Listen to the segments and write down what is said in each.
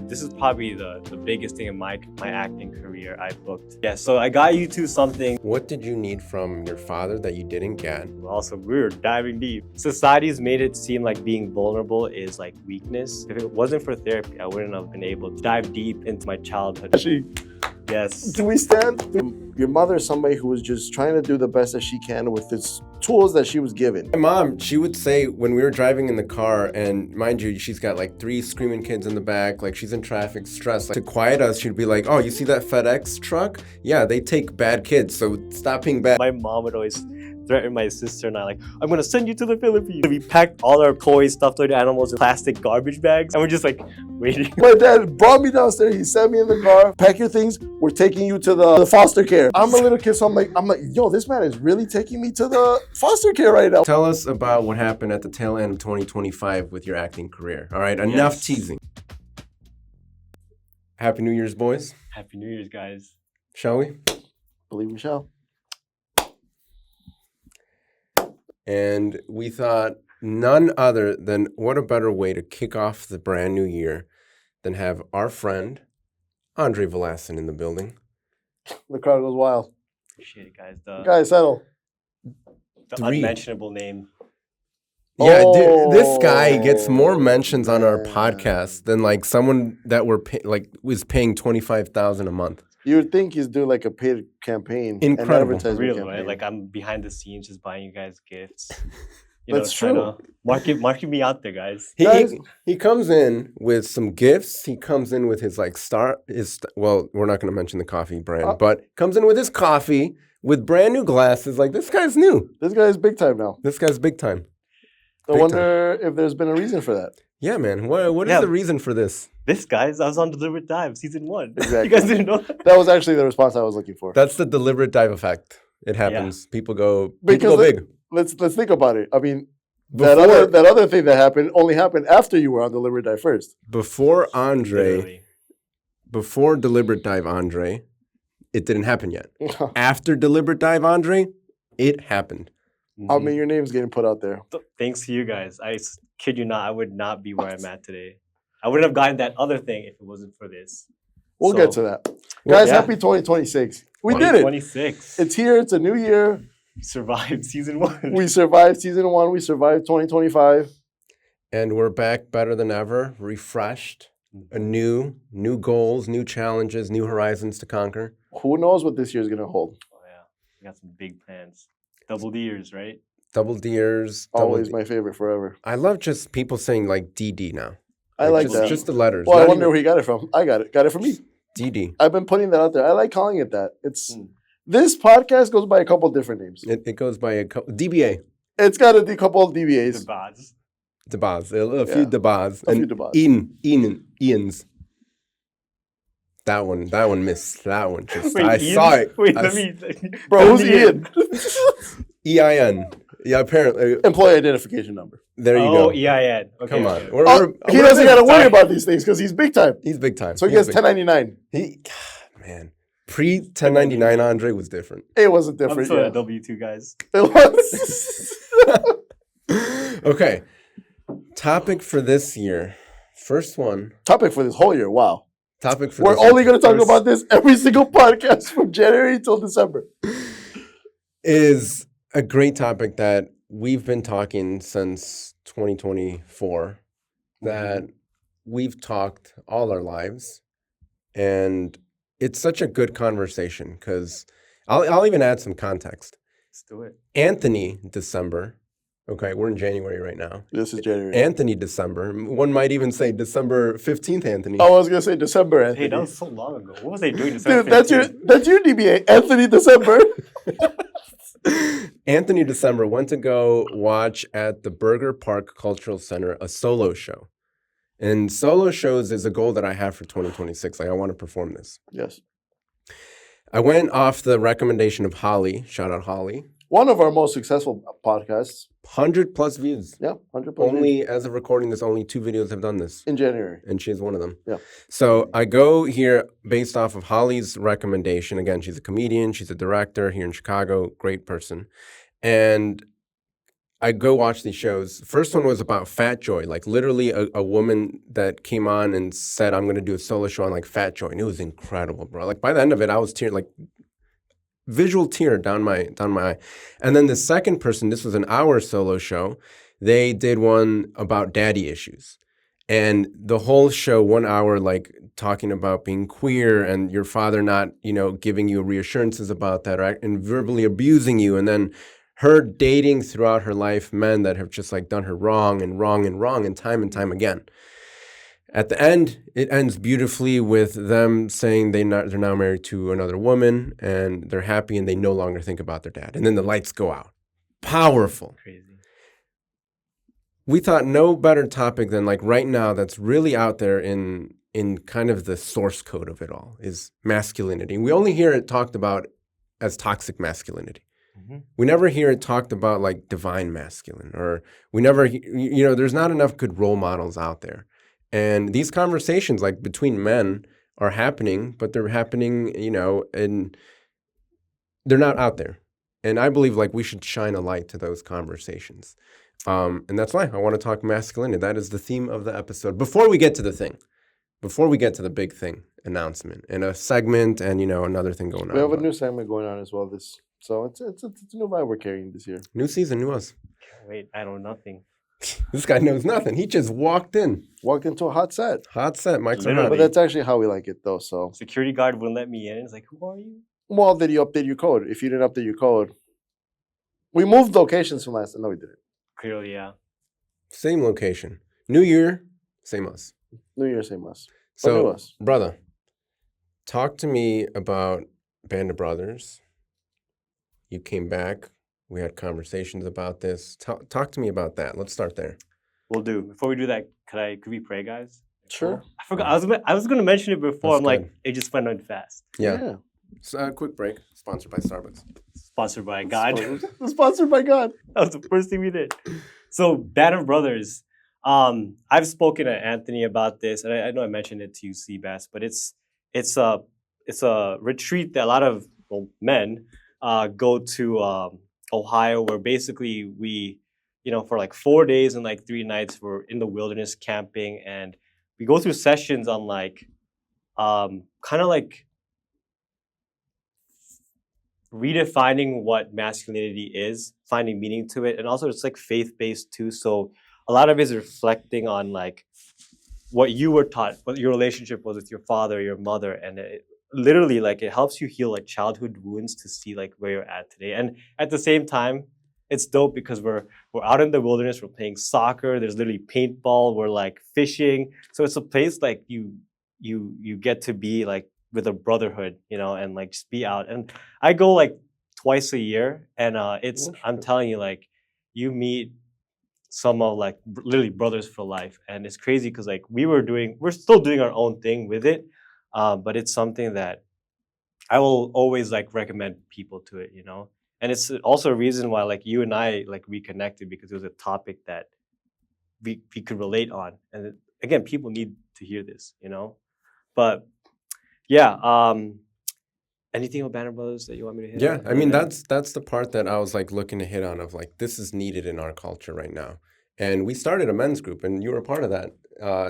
This is probably the biggest thing in my acting career I booked. Yeah, so I got you to something. What did you need from your father that you didn't get? Also, we were diving deep. Society's made it seem like being vulnerable is like weakness. If it wasn't for therapy, I wouldn't have been able to dive deep into my childhood. Actually, yes. do we stand? Your mother is somebody who was just trying to do the best that she can with the tools that she was given. My mom, she would say when we were driving in the car, and mind you, she's got like 3 screaming kids in the back, like she's in traffic, stressed. Like, to quiet us, she'd be like, oh, you see that FedEx truck? Yeah, they take bad kids, so stop being bad. My mom would always threaten my sister and I, like, I'm gonna send you to the Philippines. We packed all our toys, stuffed toy animals in plastic garbage bags, and we're just like waiting. My dad brought me downstairs. He sat me in the car. Pack your things. We're taking you to the foster care. I'm a little kid, so I'm like, yo, this man is really taking me to the foster care right now. Tell us about what happened at the tail end of 2025 with your acting career. All right, enough teasing. Happy New Year's, boys. Happy New Year's, guys. Shall we? Believe we shall. And we thought none other than what a better way to kick off the brand new year than have our friend Andrei Villasin in the building. The crowd goes wild. Appreciate it, guys. Guys, settle. The unmentionable name. Yeah, dude, this guy gets more mentions on our podcast than like someone that was paying $25,000 a month. You would think he's doing like a paid campaign. Incredible. Real, campaign. right? Like I'm behind the scenes just buying you guys gifts. That's trying true. to market me out there, guys. He comes in with some gifts. He comes in with his well, we're not going to mention the coffee brand, but comes in with his coffee with brand new glasses. Like, this guy's new. This guy's big time now. This guy's big time. I wonder if there's been a reason for that. Yeah, man. What is the reason for this? This, guys, I was on Deliberate Dive, season 1. Exactly. You guys didn't know that? That was actually the response I was looking for. That's the deliberate dive effect. It happens. Yeah. People go Because big. Let's think about it. I mean, that other thing that happened only happened after you were on Deliberate Dive first. Before Andrei, Literally. before Deliberate Dive Andrei, it didn't happen yet. After Deliberate Dive Andrei, it happened. I mean, your name's getting put out there. Thanks to you guys. I kid you not, I would not be where I'm at today. I wouldn't have gotten that other thing if it wasn't for this. We'll get to that. Guys, happy 2026. We did it. 2026. It's here. It's a new year. Survived season 1. We survived season 1. We survived 2025. And we're back better than ever, refreshed, new goals, new challenges, new horizons to conquer. Who knows what this year's going to hold? Oh, yeah. We got some big plans. Double D'ers, right? Double D'ers. Always my favorite forever. I love just people saying like DD now. I like that. Just the letters. Well, I wonder where he got it from. I got it. Got it from me. DD. I've been putting that out there. I like calling it that. This podcast goes by a couple different names. It goes by a couple. DBA. It's got a couple of DBAs. Debaz. A few Debaz. A few Debaz. Ian's. That one missed. That one just. Wait, I Ian? saw it. Wait, let me. Bro, who's Ian? EIN. Yeah, apparently. Employee identification number. There you go. Oh, EIN. Okay, Come on. okay. He doesn't got to worry about these things because he's big time. He's big time. So he gets 1099. Man. Pre-1099 Andrei was different. It wasn't I'm different. still Yeah. at W2, guys. It was. Okay. Topic for this year. First one. Topic for this whole year. Wow. Topic for We're this only year. going to talk about this every single podcast from January till December. Is a great topic that we've been talking since 2024, that we've talked all our lives, and it's such a good conversation because I'll even add some context. Let's do it. Anthony December, okay, we're in January right now. This is January. Anthony December, one might even say December 15th, Anthony. I was going to say December, Anthony. Hey, that was so long ago. What was I doing December Dude, that's your DBA, Anthony December. Anthony December went to go watch at the Burger Park Cultural Center a solo show. And solo shows is a goal that I have for 2026. Like, I want to perform this. Yes. I went off the recommendation of Holly. Shout out Holly. One of our most successful podcasts. 100 plus views. Yeah, 100 plus Only, views. as of recording this, only 2 videos have done this. In January. And she's one of them. Yeah. So I go here based off of Holly's recommendation. Again, she's a comedian. She's a director here in Chicago. Great person. And I go watch these shows. First one was about Fat Joy, like literally a woman that came on and said, I'm going to do a solo show on like Fat Joy. And it was incredible, bro. Like by the end of it, I was tearing, like visual tear down my eye. And then the second person, this was an hour solo show. They did one about daddy issues. And the whole show, 1 hour, like talking about being queer and your father not, giving you reassurances about that, right? And verbally abusing you. And then her dating throughout her life men that have just like done her wrong and time again. At the end, it ends beautifully with them saying they're now married to another woman and they're happy and they no longer think about their dad. And then the lights go out. Powerful. Crazy. We thought no better topic than like right now that's really out there in kind of the source code of it all is masculinity. We only hear it talked about as toxic masculinity. We never hear it talked about like divine masculine, or we never, there's not enough good role models out there. And these conversations like between men are happening, but they're happening, and they're not out there. And I believe like we should shine a light to those conversations. And that's why I want to talk masculinity. That is the theme of the episode. Before we get to the big thing announcement and a segment and, another thing going on. We have a new segment going on as well. So it's a new vibe we're carrying this year. New season, new us. Wait, I know nothing. This guy knows nothing. He just walked into a hot set. Mike's Literally. hot. But that's actually how we like it, though. So Security guard wouldn't let me in. It's like, who are you? well, did you update your code? If you didn't update your code, we moved locations from last. No, we didn't. Clearly, yeah. Same location. New year, same us. New Year, same us. But new So, us. brother, talk to me about Band of Brothers. You came back. We had conversations about this. Talk to me about that. Let's start there. We'll do. Before we do that, could we pray, guys? Sure. I forgot. I was gonna mention it before. That's I'm like, good. it just went on fast. Yeah. So, quick break. Sponsored by Starbucks. Sponsored by God. Sponsored by God. That was the first thing we did. So, Band of Brothers. I've spoken to Anthony about this, and I know I mentioned it to you, Seabass, but it's a retreat that a lot of men go to Ohio, where basically we, for like 4 days and like 3 nights, we're in the wilderness camping, and we go through sessions on like, kind of like redefining what masculinity is, finding meaning to it, and also it's like faith-based too. So a lot of it is reflecting on like what you were taught, what your relationship was with your father, your mother, and literally like it helps you heal like childhood wounds to see like where you're at today. And at the same time, it's dope because we're out in the wilderness, we're playing soccer, there's literally paintball, we're like fishing. So it's a place like you get to be like with a brotherhood, and like just be out. And I go like twice a year, and I'm telling you, like you meet some of like literally brothers for life. And it's crazy because like we're still doing our own thing with it. But it's something that I will always like recommend people to it, And it's also a reason why like you and I like reconnected, because it was a topic that we could relate on. And again, people need to hear this, But yeah, anything about Band of Brothers that you want me to hit? Yeah, on? I mean that's the part that I was like looking to hit on of like this is needed in our culture right now. And we started a men's group, and you were a part of that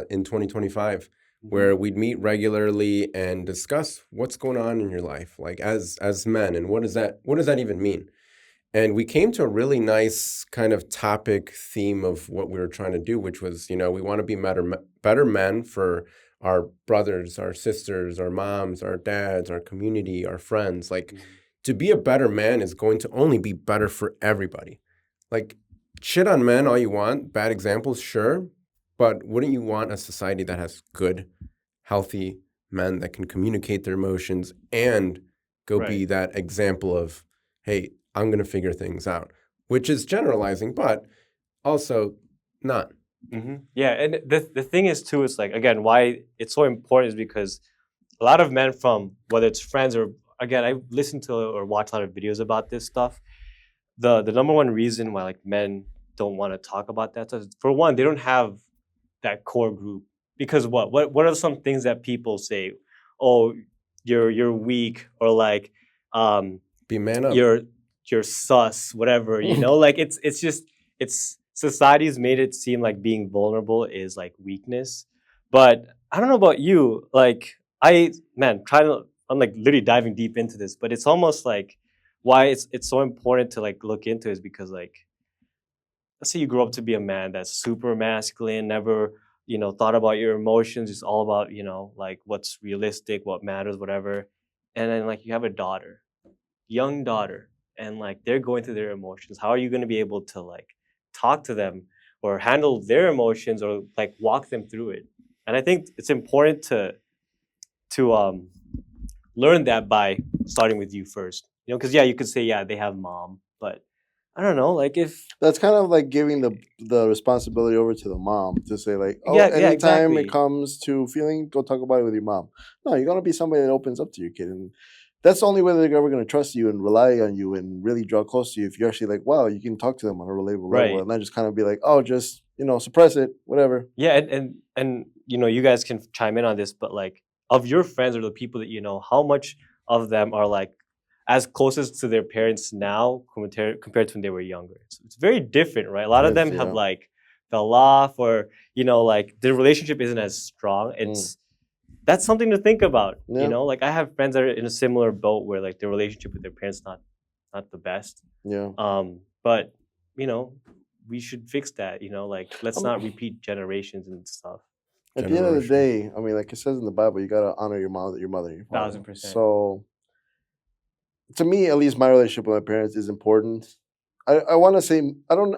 in 2025. Where we'd meet regularly and discuss what's going on in your life, like as men, and what does that even mean? And we came to a really nice kind of topic theme of what we were trying to do, which was, we want to be better men for our brothers, our sisters, our moms, our dads, our community, our friends. Like to be a better man is going to only be better for everybody. Like shit on men all you want, bad examples, sure. But wouldn't you want a society that has good, healthy men that can communicate their emotions and go be that example of, hey, I'm going to figure things out, which is generalizing, but also not. Mm-hmm. Yeah, and the thing is too, it's like, again, why it's so important is because a lot of men from, whether it's friends or, again, I listen to or watch a lot of videos about this stuff. The number one reason why like men don't want to talk about that stuff is, for one, they don't have that core group. Because what are some things that people say? Oh, you're weak, or like be man up. You're sus, whatever, like it's it's society's made it seem like being vulnerable is like weakness. But I don't know about you. Like I'm like literally diving deep into this, but it's almost like why it's so important to like look into is because like let's say you grow up to be a man that's super masculine, never, thought about your emotions, it's all about, like what's realistic, what matters, whatever. And then like you have a daughter, young daughter, and like they're going through their emotions. How are you going to be able to like talk to them or handle their emotions or like walk them through it? And I think it's important to learn that by starting with you first. Because yeah, you could say yeah, they have mom, but I don't know, like if That's kind of like giving the responsibility over to the mom to say like, oh, yeah, anytime exactly. it comes to feeling, go talk about it with your mom. No, you're gonna be somebody that opens up to your kid, and that's the only way they're ever gonna trust you and rely on you and really draw close to you. If you're actually like, wow, you can talk to them on a relatable level, Right. and not just kind of be like, oh, just suppress it, whatever. Yeah, and you guys can chime in on this, but like of your friends or the people that you know, how much of them are like as closest to their parents now compared to when they were younger? It's very different, right? A lot It of them is, have yeah. like fell off or like their relationship isn't as strong. That's something to think about. Yeah. Like I have friends that are in a similar boat where like their relationship with their parents not the best. Yeah. But we should fix that. Like let's Um, not repeat generations and stuff. At the end of the Generational. day, I mean, like it says in the Bible, you gotta honor your mother, and your father. 1000%. So, to me, at least, my relationship with my parents is important. I want to say I don't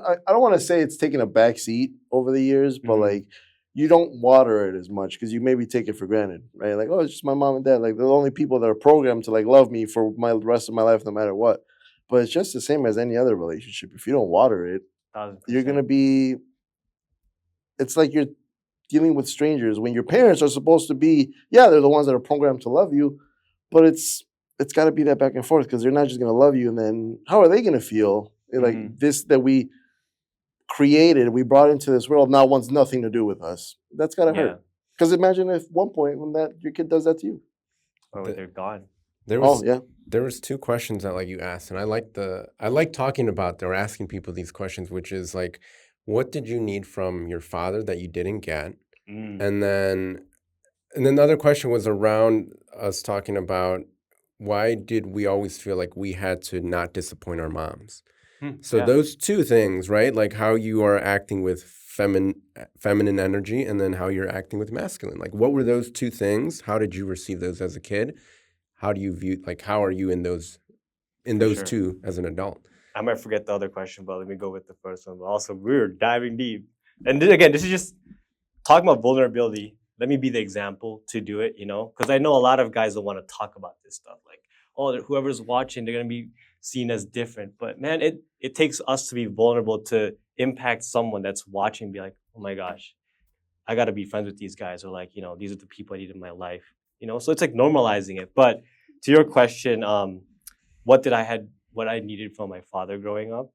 want to say it's taken a back seat over the years, but Mhm. like you don't water it as much because you maybe take it for granted, right? Like, oh, it's just my mom and dad. Like they're the only people that are programmed to like love me for my the rest of my life, no matter what. But it's just the same as any other relationship. If you don't water it, you're 1000%. gonna be. It's like you're dealing with strangers when your parents are supposed to be. Yeah, they're the ones that are programmed to love you, but it's got to be that back and forth because they're not just gonna love you, and then how are they gonna feel? Like Mhm. this that we created, we brought into this world now wants nothing to do with us. That's gotta Yeah. hurt. Because imagine if one point when that your kid does that to you. Or when they're gone. There Oh was yeah, there was two questions that like you asked, and I like talking about or asking people these questions, which is like, what did you need from your father that you didn't get? Mm. And then the other question was around us talking about why did we always feel like we had to not disappoint our moms? So Yeah. those two things, right? Like how you are acting with feminine energy and then how you're acting with masculine. Like what were those two things? How did you receive those as a kid? How do you view like how are you in those For sure. two as an adult? I might forget the other question, but let me go with the first one. But also, we're diving deep. And again, this is just talking about vulnerability. Let me be the example to do it, because I know a lot of guys don't want to talk about this stuff. Like, oh, whoever's watching, they're going to be seen as different. But man, it takes us to be vulnerable to impact someone that's watching, be like, oh my gosh, I got to be friends with these guys. Or like, these are the people I need in my life. So it's like normalizing it. But to your question, what I needed from my father growing up.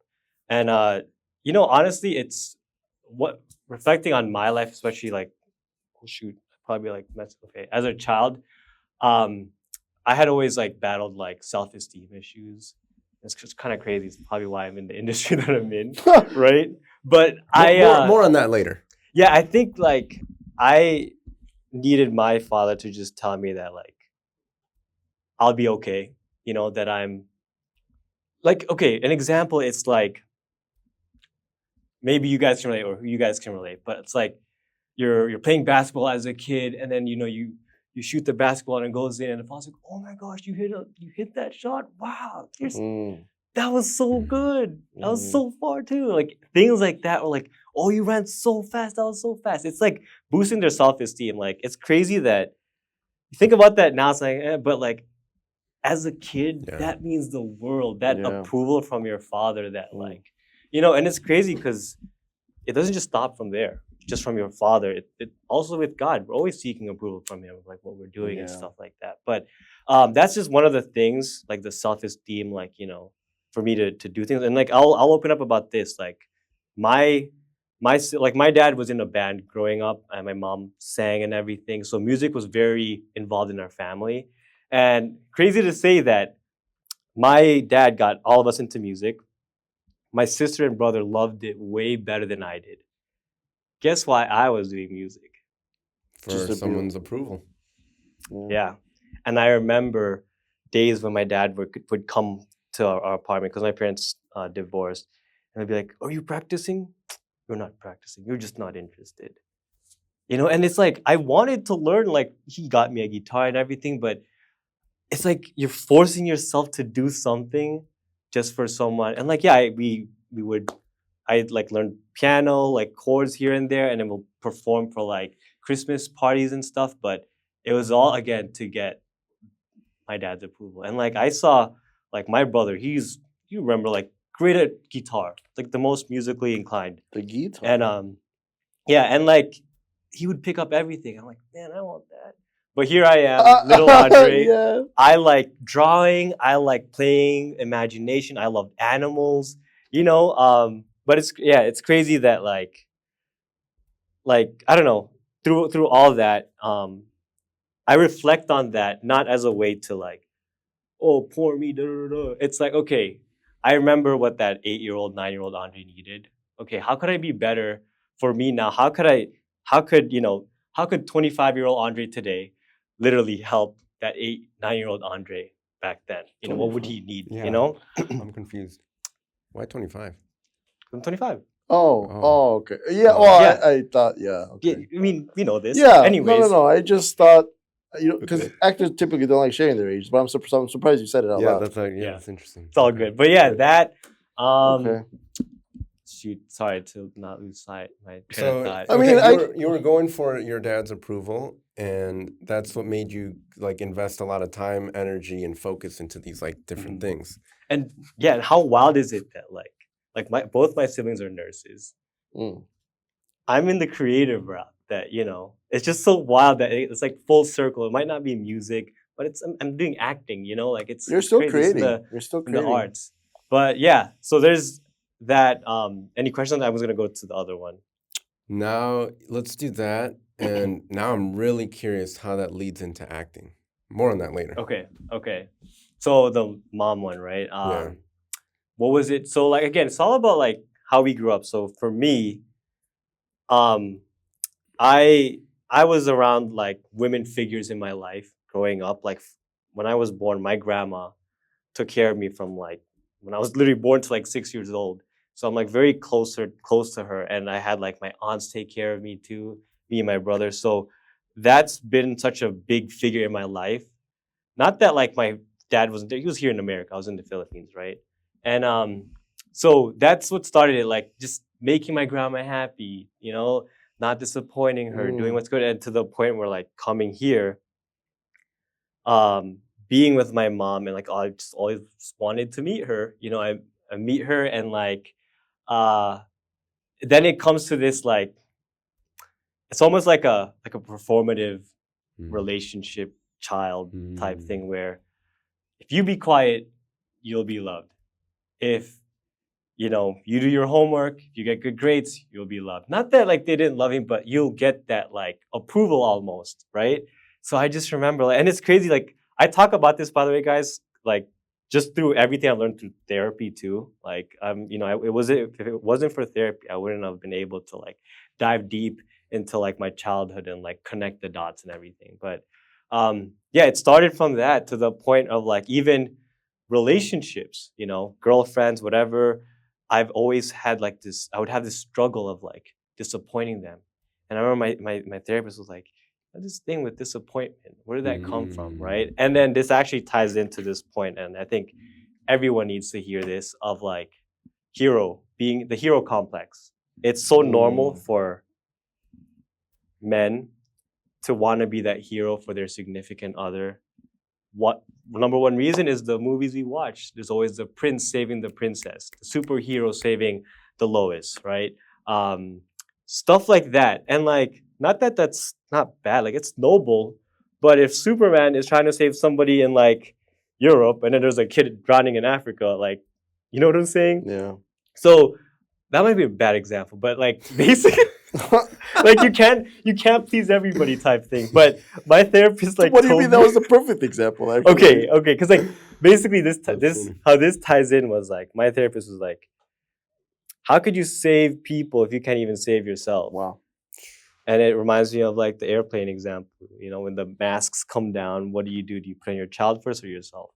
And honestly, it's what reflecting on my life, especially like probably like okay. As a child, I had always like battled like self-esteem issues. It's just kind of crazy. It's probably why I'm in the industry that I'm in, right? But More on that later. yeah, I think like I needed my father to just tell me that like I'll be okay, that I'm like, okay, an example, it's like maybe you guys can relate or you guys can relate, but it's like you're playing basketball as a kid and then you shoot the basketball and it goes in and the father's like, oh my gosh, you hit that shot. Wow. That was so good. That was so far too. Like things like that or like, oh, you ran so fast. That was so fast. It's like boosting their self-esteem. Like it's crazy that you think about that now, it's like, but like as a kid, Yeah. that means the world. That Yeah. approval from your father, that like, and it's crazy because it doesn't just stop from there, just from your father. It also with God, we're always seeking approval from Him, like what we're doing and Yeah. stuff like that. But that's just one of the things, like the self-esteem, like for me to do things. And like I'll open up about this. Like my dad was in a band growing up, and my mom sang and everything. So music was very involved in our family. And crazy to say that my dad got all of us into music. my sister and brother loved it way better than I did. Guess why I was doing music? For Just someone's approval. Yeah. And I remember days when my dad would come to our apartment because my parents divorced. And I'd be like, are you practicing? You're not practicing. You're just not interested. You know, and it's like, I wanted to learn, like, he got me a guitar and everything, but it's like you're forcing yourself to do something just for someone. And like, yeah, I'd like learn piano, like chords here and there, and then we'll perform for like Christmas parties and stuff. But it was all again to get my dad's approval. And like I saw like my brother, you remember, like great at guitar, like the most musically inclined. The guitar. And yeah, and like he would pick up everything. I'm like, man, I want that. But here I am, little Andrei. Yeah. I like drawing. I like playing imagination. I love animals. You know, but it's crazy that like I don't know, through all that, I reflect on that not as a way to like, oh, poor me, da, da, da. It's like, okay, I remember what that 8-year-old, 9-year-old Andrei needed. Okay, how could I be better for me now? How could 25-year-old Andrei today literally help that 9-year-old Andrei back then? You know, what would he need? Yeah. You know? I'm confused. Why 25? I'm 25. Oh, okay. Yeah, well, Yeah. I thought, yeah, okay. Yeah, I mean, we know this. Yeah, Anyways. no. I just thought, because actors typically don't like sharing their age, but I'm surprised you said it out Yeah, loud. that's like, Yeah. that's interesting. It's all good. But yeah, that Okay. shoot, sorry to not lose sight my train So of thought. I mean, you were going for your dad's approval, and that's what made you like invest a lot of time, energy, and focus into these like different things. And yeah, how wild is it that like both my siblings are nurses. Mm. I'm in the creative route that, you know, it's just so wild that it's like full circle. It might not be music, but I'm doing acting, you know, like it's You're still crazy. It's creating. You're still in the creating. arts. But yeah, so there's that. Any questions? I was gonna go to the other one. Now let's do that, and now I'm really curious how that leads into acting. More on that later. Okay. So the mom one, right? Yeah. What was it? So like again, it's all about like how we grew up. So for me, I was around like women figures in my life growing up. Like when I was born, my grandma took care of me from like when I was literally born to like 6 years old. So I'm like very close to her, and I had like my aunts take care of me too, me and my brother. So that's been such a big figure in my life. Not that like my dad wasn't there; he was here in America. I was in the Philippines, right? And so that's what started it. Like just making my grandma happy, you know, not disappointing her, doing what's good, and to the point where like coming here, being with my mom, and like I just always wanted to meet her. You know, I meet her, and like then it comes to this like it's almost like a performative relationship child type thing where if you be quiet, you'll be loved. If you know you do your homework, you get good grades, you'll be loved. Not that like they didn't love me, but you'll get that like approval almost, right? So I just remember, like, and it's crazy. Like I talk about this, by the way, guys. Like just through everything I learned through therapy too. Like you know, if it wasn't for therapy, I wouldn't have been able to like dive deep into like my childhood and like connect the dots and everything. But yeah, it started from that to the point of like even relationships, you know, girlfriends, whatever. I've always had like this, I would have this struggle of like disappointing them. And I remember my therapist was like, this thing with disappointment, where did that come from, right? And then this actually ties into this point, and I think everyone needs to hear this, of like being the hero complex. It's so normal for men to want to be that hero for their significant other. What number one reason is the movies we watch. There's always the prince saving the princess, the superhero saving the Lois, right? Stuff like that. And like, not that that's not bad, like it's noble, but if Superman is trying to save somebody in like Europe and then there's a kid drowning in Africa, like, you know what I'm saying? Yeah. So that might be a bad example, but like basically like you can't please everybody type thing. But my therapist like What do you told mean that me- was the perfect example? Actually. Okay, because like basically this how this ties in was like my therapist was like, how could you save people if you can't even save yourself? Wow. And it reminds me of like the airplane example. You know, when the masks come down, what do? Do you put in your child first or yourself?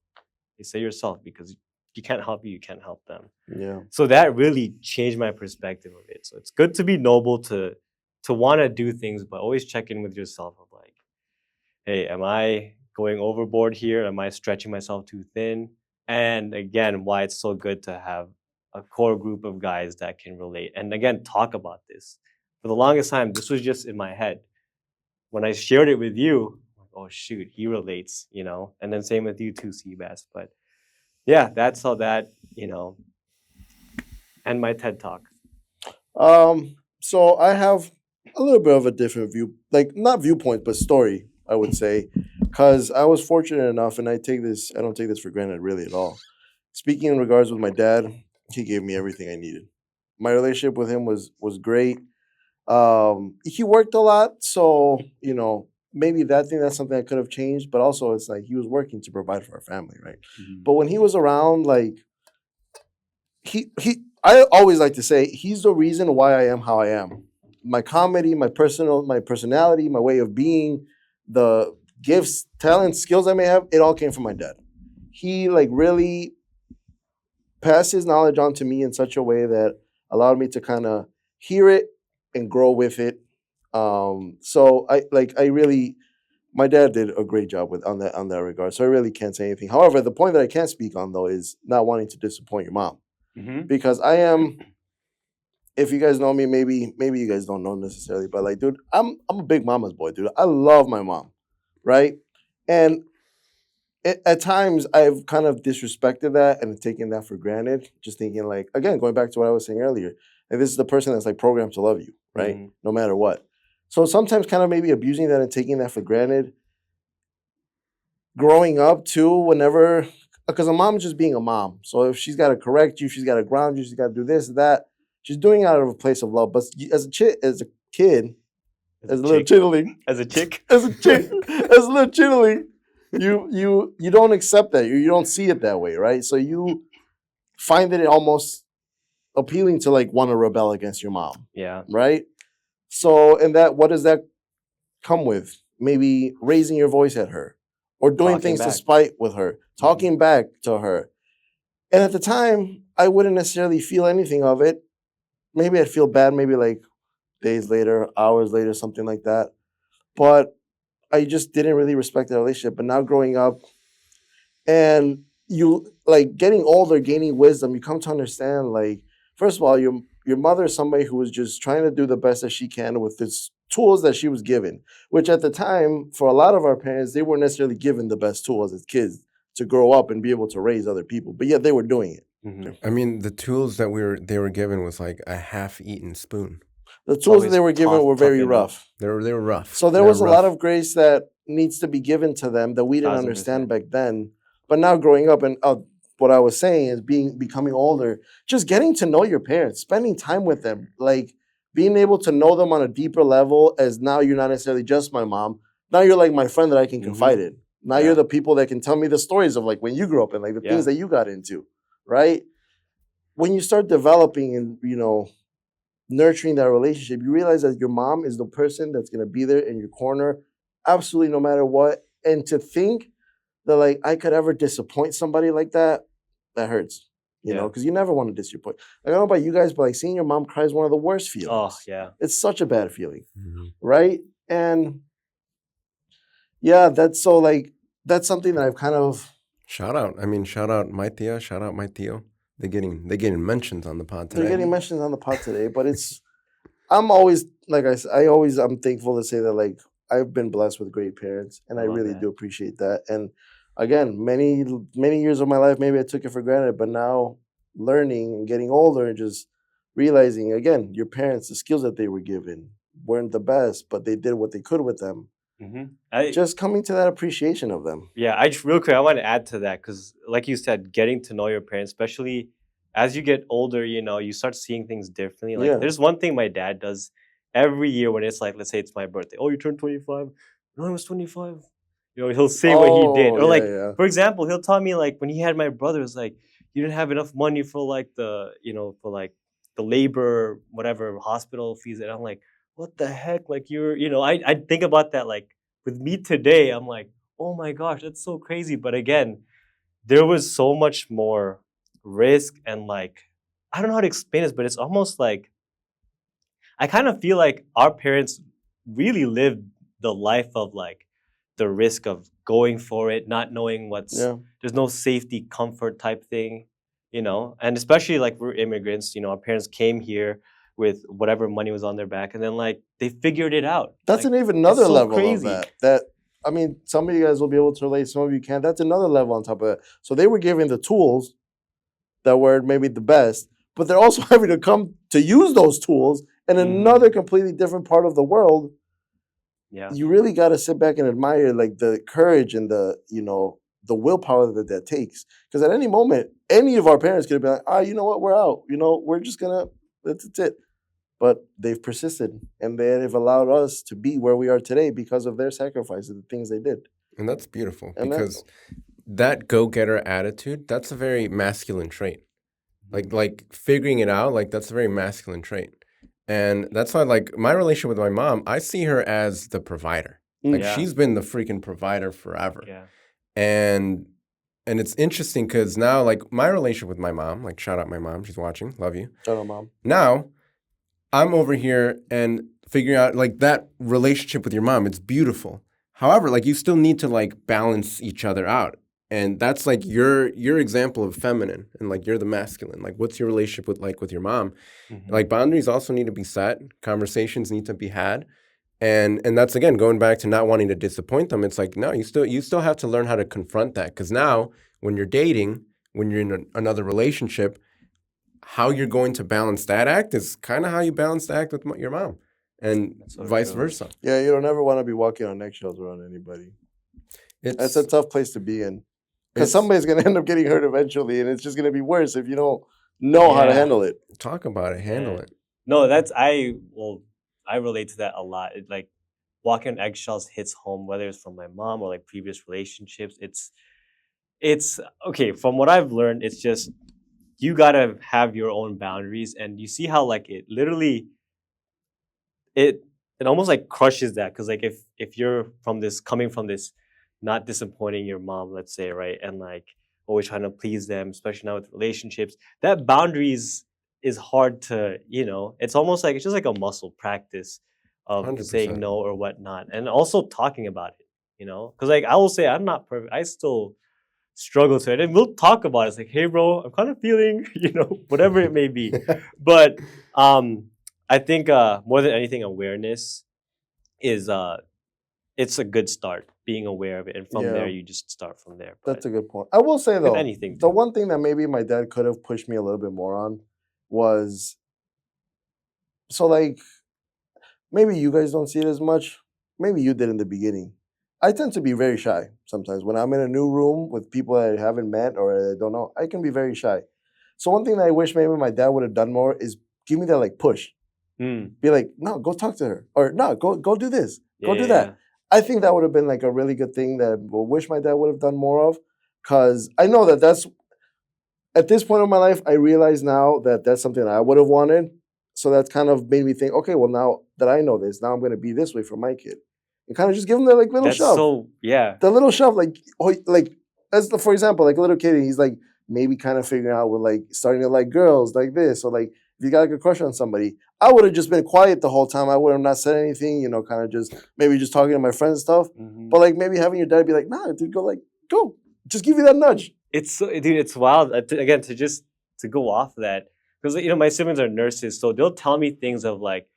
You say yourself because you can't help you can't help them. Yeah. So that really changed my perspective of it. So it's good to be noble, to want to do things, but always check in with yourself of like, hey, am I going overboard here? Am I stretching myself too thin? And again, why it's so good to have a core group of guys that can relate. And again, talk about this. For the longest time, this was just in my head. When I shared it with you, like, oh shoot, he relates, you know? And then same with you too, Seabass. But yeah, that's how that, you know, and my TED Talk. So I have a little bit of a different view, like not viewpoint, but story, I would say, because I was fortunate enough, and I don't take this for granted really at all. Speaking in regards with my dad, he gave me everything I needed. My relationship with him was great. He worked a lot, so maybe that's something I could have changed. But also, it's like he was working to provide for our family, right? Mm-hmm. But when he was around, like I always like to say he's the reason why I am how I am. My comedy, my personality, my way of being, the gifts, talents, skills I may have, it all came from my dad. He like really passed his knowledge on to me in such a way that allowed me to kind of hear it and grow with it. So I really, my dad did a great job on that regard. So I really can't say anything. However, the point that I can speak on though is not wanting to disappoint your mom. Mm-hmm. Because I am, if you guys know me, maybe you guys don't know necessarily, but like, dude, I'm a big mama's boy, dude. I love my mom, right? And at times I've kind of disrespected that and taken that for granted, just thinking like, again, going back to what I was saying earlier, like this is the person that's like programmed to love you, right? Mm-hmm. No matter what. So sometimes kind of maybe abusing that and taking that for granted. Growing up too, whenever, because a mom is just being a mom. So if she's got to correct you, she's got to ground you, she's got to do this, that. She's doing it out of a place of love. But as a kid, as a little chittling, as a chick, as a little chittling, you don't accept that. You don't see it that way, right? So you find it almost appealing to like want to rebel against your mom. Yeah. Right. So what does that come with? Maybe raising your voice at her, or doing Talking things back. to spite with her, talking back to her. And at the time, I wouldn't necessarily feel anything of it. Maybe I'd feel bad, maybe like days later, hours later, something like that. But I just didn't really respect the relationship. But now growing up and you like getting older, gaining wisdom, you come to understand like, first of all, your mother is somebody who was just trying to do the best that she can with the tools that she was given, which at the time, for a lot of our parents, they weren't necessarily given the best tools as kids to grow up and be able to raise other people. But yet they were doing it. Mm-hmm. I mean, the tools that they were given was like a half-eaten spoon. The tools that they were given were very tough rough. They were rough. So there was a lot of grace that needs to be given to them that we didn't 1000%. understand back then. But now growing up, and what I was saying is becoming older, just getting to know your parents, spending time with them, like being able to know them on a deeper level, as now you're not necessarily just my mom. Now you're like my friend that I can confide in. Now you're the people that can tell me the stories of like when you grew up and like the things that you got into, right? When you start developing and, nurturing that relationship, you realize that your mom is the person that's going to be there in your corner, absolutely no matter what. And to think that like I could ever disappoint somebody like that, that hurts, you know, because you never want to disappoint. Like, I don't know about you guys, but like seeing your mom cry is one of the worst feelings. Oh, yeah. It's such a bad feeling, Mm-hmm. right? And yeah, that's something that I've kind of... Shout out my tia, shout out my tio. They're getting mentions on the pod today. They're getting mentions on the pod today, but I'm always, like I said, I'm thankful to say that like I've been blessed with great parents, and I really do appreciate that. And again, many years of my life, maybe I took it for granted, but now learning and getting older and just realizing, again, your parents, the skills that they were given weren't the best, but they did what they could with them. Mm-hmm. Just coming to that appreciation of them. Yeah, real quick, I want to add to that because, like you said, getting to know your parents, especially as you get older, you start seeing things differently. Like, there's one thing my dad does every year when it's like, let's say it's my birthday. Oh, you turned 25? No, I was 25. He'll say what he did. Or for example, he'll tell me like when he had my brother, it's like, you didn't have enough money for like the the labor, whatever, hospital fees. And I'm like, what the heck? Like I think about that like with me today, I'm like, oh my gosh, that's so crazy. But again, there was so much more risk and like, I don't know how to explain this, but it's almost like, I kind of feel like our parents really lived the life of like the risk of going for it, not knowing Yeah. there's no safety, comfort type thing, and especially like we're immigrants, our parents came here with whatever money was on their back and then like they figured it out. That's Like, an even another so level crazy. of that. I mean, some of you guys will be able to relate, some of you can't. That's another level on top of it. So they were given the tools that were maybe the best, but they're also having to come to use those tools in another completely different part of the world. Yeah. You really got to sit back and admire like the courage and the willpower that takes. Because at any moment, any of our parents could have been like, you know what, we're out. We're just gonna, that's it. But they've persisted and they've allowed us to be where we are today because of their sacrifices, the things they did. And that's beautiful And because that go-getter attitude, that's a very masculine trait. Like figuring it out, like that's a very masculine trait. And that's why like my relationship with my mom, I see her as the provider. Like Yeah. she's been the freaking provider forever. Yeah. And it's interesting because now like my relationship with my mom, like shout out my mom, she's watching, love you. Shout out, Mom. Now I'm over here and figuring out like that relationship with your mom, it's beautiful. However, like you still need to like balance each other out. And that's like your example of feminine and like you're the masculine. Like what's your relationship with your mom? Like boundaries also need to be set, conversations need to be had. And that's again going back to not wanting to disappoint them. It's like no, you still have to learn how to confront that because now when you're dating, when you're in another relationship, how you're going to balance that act is kind of how you balance the act with your mom, and so vice true. versa. Yeah, you don't ever want to be walking on eggshells around anybody. That's a tough place to be in because somebody's going to end up getting hurt eventually, and it's just going to be worse if you don't know how to handle it. Talk about it, handle it. No, I relate to that a lot. It, like walking on eggshells hits home, whether it's from my mom or like previous relationships. It's okay. From what I've learned, it's just you gotta have your own boundaries, and you see how like it literally it almost like crushes that because like if you're coming from this not disappointing your mom, let's say, right, and like always trying to please them, especially now with relationships, that boundaries is hard to, it's almost like it's just like a muscle practice of 100%. saying no or whatnot, and also talking about it, because like I will say I'm not perfect, I still struggle to it, and we'll talk about it. It's like, hey bro, I'm kind of feeling, whatever it may be. But I think more than anything, awareness is it's a good start, being aware of it, and from there you just start from there. That's a good point. I will say though, anything, the one thing that maybe my dad could have pushed me a little bit more on was, so like maybe you guys don't see it as much, maybe you did in the beginning. I tend to be very shy sometimes. When I'm in a new room with people that I haven't met or I don't know, I can be very shy. So one thing that I wish maybe my dad would have done more is give me that like push. Be like, no, go talk to her. Or no, go do this. Go do that. I think that would have been like a really good thing that I wish my dad would have done more of. Because I know that that's, at this point of my life, I realize now that that's something that I would have wanted. So that's kind of made me think, okay, well now that I know this, now I'm going to be this way for my kid. And kind of just give him that like little shove. So the little shove, like as for example, like a little kid, he's like maybe kind of figuring out with like starting to like girls like this, or like if you got like a crush on somebody, I would have just been quiet the whole time. I would have not said anything, kind of just maybe just talking to my friends and stuff. But like maybe having your dad be like, nah, dude, go, just give you that nudge. It's wild again to go off of that because my siblings are nurses, so they'll tell me things of like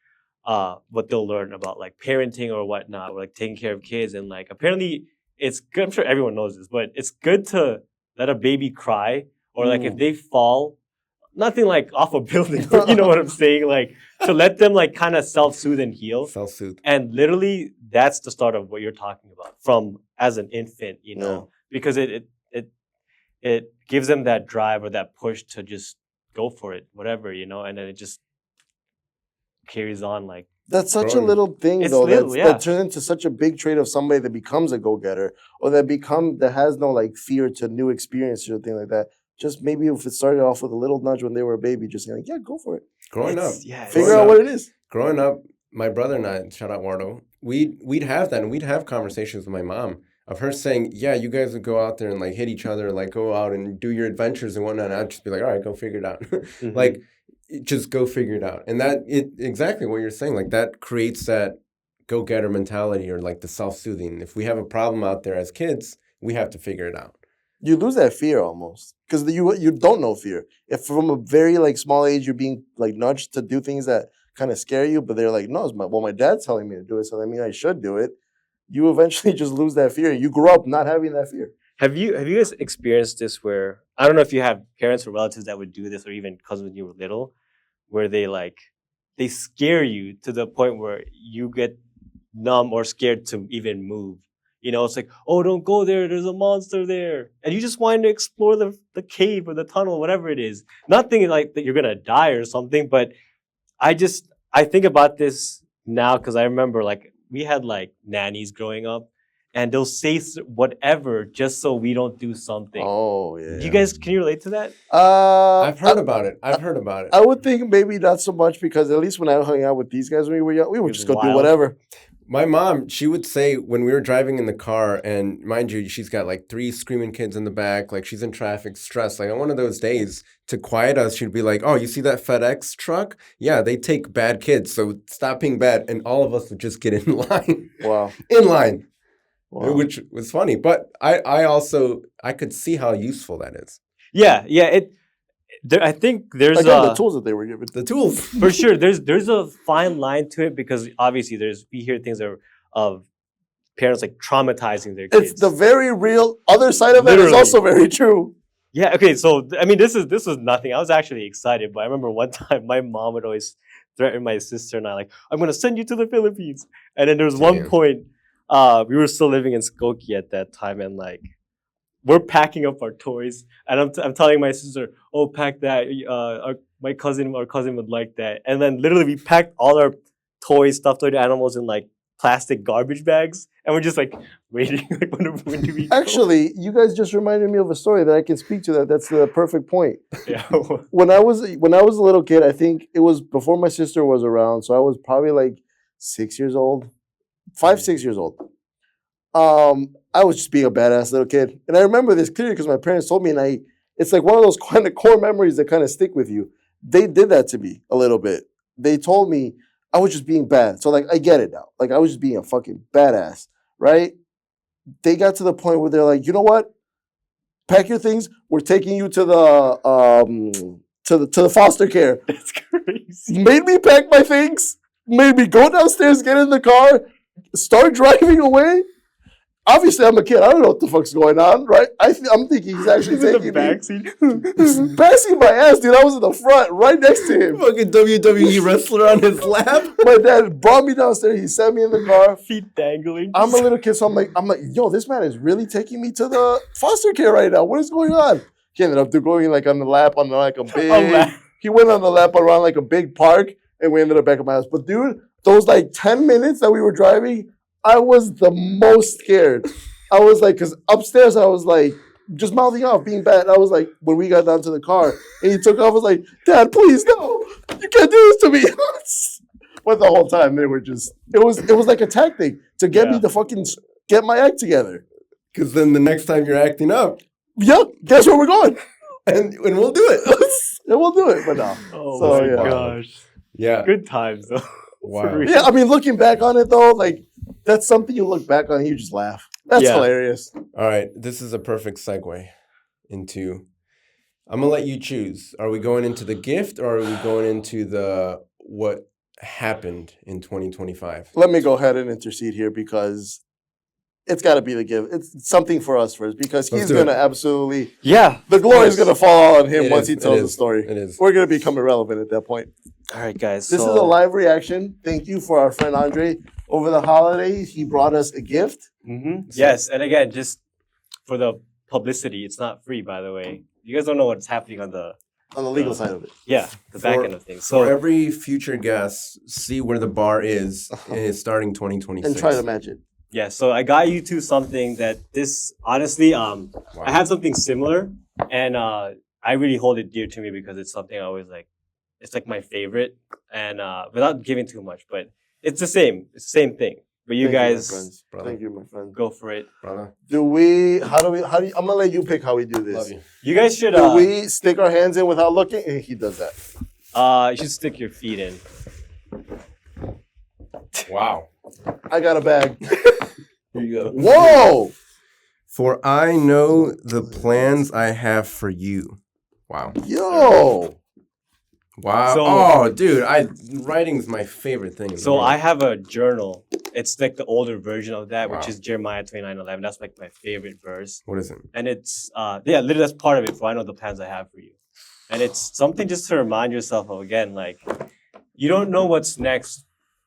what they'll learn about like parenting or whatnot, or like taking care of kids, and like apparently it's good. I'm sure everyone knows this, but it's good to let a baby cry, or like if they fall, nothing like off a building, but you know what I'm saying, like to let them like kind of self-soothe and heal. Self-soothe. And literally that's the start of what you're talking about from as an infant, because it gives them that drive or that push to just go for it, whatever, and then it just carries on like that's such a little thing though that turns into such a big trait of somebody that becomes a go-getter, or that has no like fear to new experiences or thing like that. Just maybe if it started off with a little nudge when they were a baby, just like, yeah, go for it. Growing up, Yeah, Figure out what it is. growing up, my brother and I, shout out Wardo, we'd have that, and we'd have conversations with my mom of her saying, yeah, you guys would go out there and like hit each other, like go out and do your adventures and whatnot. And I'd just be like, all right, go figure it out. Mhm. Like, just go figure it out. And that, exactly what you're saying, like that creates that go-getter mentality or like the self-soothing. If we have a problem out there as kids, we have to figure it out. You lose that fear almost because you don't know fear. If from a very like small age you're being like nudged to do things that kind of scare you, but they're like, no, my dad's telling me to do it, so that means I should do it. You eventually just lose that fear. You grow up not having that fear. Have you guys experienced this where I don't know if you have parents or relatives that would do this or even cousins when you were little, where they scare you to the point where you get numb or scared to even move. You know, it's like, oh, don't go there. There's a monster there. And you just want to explore the cave or the tunnel, whatever it is. Not thinking like that you're going to die or something, but I think about this now because I remember like we had like nannies growing up and they'll say whatever just so we don't do something. Oh, yeah. You guys, can you relate to that? I've heard about it. I would think maybe not so much because at least when I hung out with these guys when we were young, we would It just was go do wild. whatever. My mom, she would say when we were driving in the car, and mind you, she's got like 3 screaming kids in the back, like she's in traffic, stressed. Like on one of those days, to quiet us, she'd be like, oh, you see that FedEx truck? Yeah, they take bad kids, so stop being bad. And all of us would just get in line. Wow. In line, Wow. which was funny. But I could see how useful that is. Yeah. I think there's Again, the tools that they were given. The tools. for sure there's a fine line to it because obviously we hear things of parents like traumatizing their kids. It's the very real other side of it is Literally. also very true. Yeah, okay, so I mean this was nothing. I was actually excited, but I remember one time my mom would always threaten my sister and I like, I'm gonna send you to the Philippines. And then there was one Damn. point, we were still living in Skokie at that time and like we're packing up our toys and I'm telling my sister, oh, pack that. Our cousin would like that. And then literally we packed all our toys, stuffed toy animals in like plastic garbage bags. And we're just like waiting, like when do we go? Actually, you guys just reminded me of a story that I can speak to. That's the perfect point. Yeah. When I was a little kid, I think it was before my sister was around, so I was probably like 6 years old, 5, 6 years old. I was just being a badass little kid, and I remember this clearly because my parents told me, and it's like one of those kind of core memories that kind of stick with you. They did that to me a little bit. They told me I was just being bad, so like I get it now. Like I was just being a fucking badass, right? They got to the point where they're like, you know what? Pack your things. We're taking you to the foster care. That's crazy. Made me pack my things. Made me go downstairs, get in the car, start driving away. Obviously, I'm a kid. I don't know what the fuck's going on, right? I'm thinking he's actually He's in the taking backseat. me. Passing my ass, dude. I was in the front, right next to him. Fucking WWE wrestler on his lap. My dad brought me downstairs. He sat me in the car. Feet dangling. I'm a little kid, so I'm like, yo, this man is really taking me to the foster care right now. What is going on? He ended up going like on the lap on like a big. lap. He went on the lap around like a big park, and we ended up back at my house. But dude, those like 10 minutes that we were driving, I was the most scared. I was like, because upstairs I was like just mouthing off, being bad. I was like, when we got down to the car and he took off, I was like, Dad, please no, you can't do this to me. But the whole time they were just, it was like a tactic to get me to fucking get my act together. Because then the next time you're acting up, Yep, guess where we're going? and we'll do it. And we'll do it, but no. Oh So, my yeah. gosh. Yeah. Good times though. Wow. For real. Yeah, I mean, looking back on it though, like that's something you look back on and you just laugh. That's Yeah. hilarious. All right. This is a perfect segue into. I'm gonna let you choose. Are we going into the gift or are we going into the what happened in 2025? Let me go ahead and intercede here because it's got to be the gift. It's something for us first because Let's he's do going it. to absolutely, Yeah. the glory is Yes. going to fall on him It once is, he it tells the is, story. It is. We're going to become irrelevant at that point. All right, guys. This is a live reaction. Thank you for our friend Andrei. Over the holidays, he brought us a gift. Mm-hmm. Yes, and again, just for the publicity, it's not free, by the way. You guys don't know what's happening on the legal side of it. the back For- end of things. For So every future guest, see where the bar is starting 2026. And try to match it. yeah, so I got you two something that this honestly, I had something similar, and I really hold it dear to me because it's something I always like. it's like my favorite, and without giving too much, but it's the same. It's the same thing. But you Thank my guys friends. brother. Thank you, my friend. go for it. Brother, How do you, I'm gonna let you pick how we do this. love you. You guys should. Do we stick our hands in without looking? And he does that. You should stick your feet in. Wow. I got a bag. Here you go. Whoa! For I know the plans I have for you. Wow. Yo! Wow. So- dude, writing's my favorite thing. In the So world. I have a journal. It's like the older version of that, which Wow. is Jeremiah 29:11. That's like my favorite verse. What is it? And it's literally that's part of it. For I know the plans I have for you, and it's something just to remind yourself of again, like you don't know what's next.